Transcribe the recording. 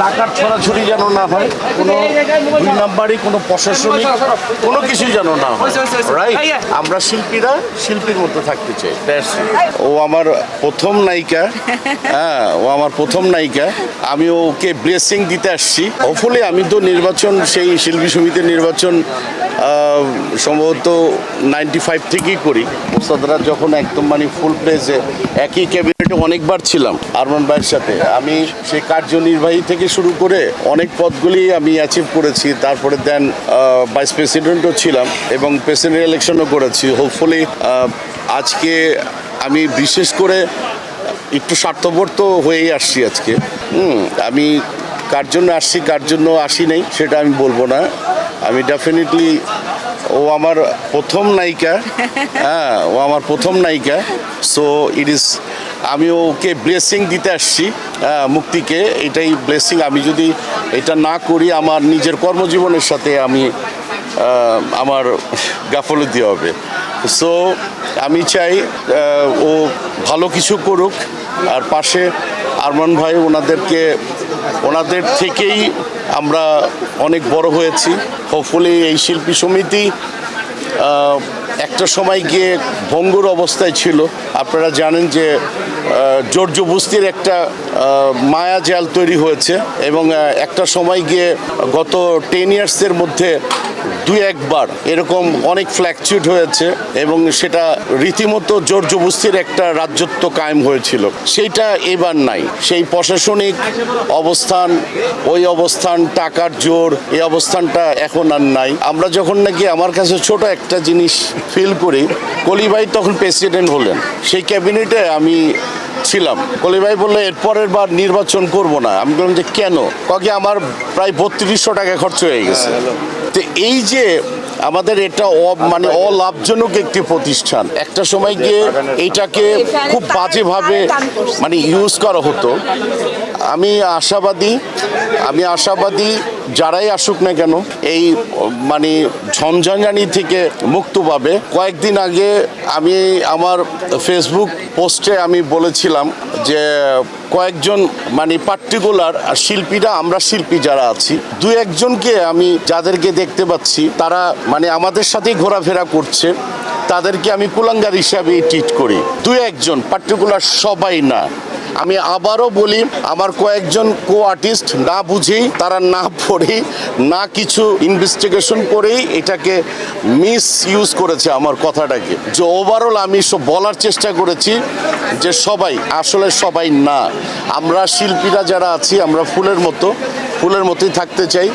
টাকার ছড়াছড়ি যেন না হয়, কোনো দুই নাম্বারই কোনো প্রশাসনিক কোনো কিছু যেন না হয়, রাইট? আমরা শিল্পীরা শিল্পীর মতো থাকতে চাই। ও আমার প্রথম নায়িকা, হ্যাঁ ও আমার প্রথম নায়িকা। আমি ওকে ব্লেসিং দিতে আসছি। হোপফুলি আমি তো নির্বাচন, সেই শিল্পী সমিতির নির্বাচন সম্ভবত 95 থেকেই করি। মোস্তাদরা যখন একদম মানে ফুল প্লেজে একই ক্যাবিনেটে অনেকবার ছিলাম আরমান ভাইয়ের সাথে, আমি সেই কার্যনির্বাহী থেকে শুরু করে অনেক পদগুলি আমি অ্যাচিভ করেছি। তারপরে দেন ভাইস প্রেসিডেন্টও ছিলাম এবং প্রেসিডেন্ট ইলেকশনও করেছি। হোপফুলি আজকে আমি বিশেষ করে একটু স্বার্থপর তো হয়েই আসছি আজকে। আমি কার জন্য আসছি কার জন্য আসি নাই সেটা আমি বলবো না। আমি ডেফিনেটলি, ও আমার প্রথম নায়িকা, হ্যাঁ ও আমার প্রথম নায়িকা। সো ইট ইজ, আমি ওকে ব্লেসিং দিতে আসছি মুক্তিকে। এটাই ব্লেসিং। আমি যদি এটা না করি আমার নিজের কর্মজীবনের সাথে আমি আমার গাফলতি হবে। সো আমি চাই ও ভালো কিছু করুক। আর পাশে আরমান ভাই, ওনাদের থেকেই আমরা অনেক বড় হয়েছি। হোপফুলি এই শিল্পী সমিতি একটা সময় গিয়ে ভঙ্গুর অবস্থায় ছিল। আপনারা জানেন যে জোর জবস্তির একটা মায়া জাল তৈরি হয়েছে এবং একটা সময় গিয়ে গত 10 ইয়ার্সের মধ্যে দুই একবার এরকম অনেক ফ্ল্যাকচুয়েট হয়েছে এবং সেটা রীতিমতো জোর জবস্তির একটা রাজত্ব কায়েম হয়েছিল। সেইটা এবার নাই। সেই প্রশাসনিক অবস্থান, ওই অবস্থান, টাকার জোর, এই অবস্থানটা এখন আর নাই। আমরা যখন নাকি, আমার কাছে ছোট একটা জিনিস ফিল করি, কলি ভাই তখন প্রেসিডেন্ট হলেন, সেই ক্যাবিনেটে আমি ছিলাম। কলি ভাই বললে এরপরের বার নির্বাচন করব না। আমি বললাম যে কেন? কাকে আমার প্রায় 3200 টাকা খরচ হয়ে গেছে। তো এই যে আমাদের এটা মানে অলাভজনক একটি প্রতিষ্ঠান, একটা সময় গিয়ে এইটাকে খুব বাজেভাবে মানে ইউজ করা হতো। আমি আশাবাদী যারাই আসুক না কেন এই মানে ঝঞ্ঝানি থেকে মুক্ত পাবে। কয়েকদিন আগে আমি আমার ফেসবুক পোস্টে আমি বলেছিলাম যে কয়েকজন মানে পার্টিকুলার শিল্পীরা, আমরা শিল্পী যারা আছি, দু একজনকে আমি যাদেরকে দেখতে পাচ্ছি তারা মানে আমাদের সাথেই ঘোরাফেরা করছে, তাদেরকে আমি কুলাঙ্গার হিসাবে ট্রিট করি। দু একজন পার্টিকুলার, সবাই না। আমি আবারও বলি, আমার কয়েকজন কো আর্টিস্ট না বুঝেই, তারা না পড়েই, না কিছু ইনভেস্টিগেশন করেই এটাকে মিস ইউজ করেছে আমার কথাটাকে। যে ওভারঅল আমি সব বলার চেষ্টা করেছি যে সবাই, আসলে সবাই না। আমরা শিল্পীরা যারা আছি আমরা ফুলের মতোই থাকতে চাই।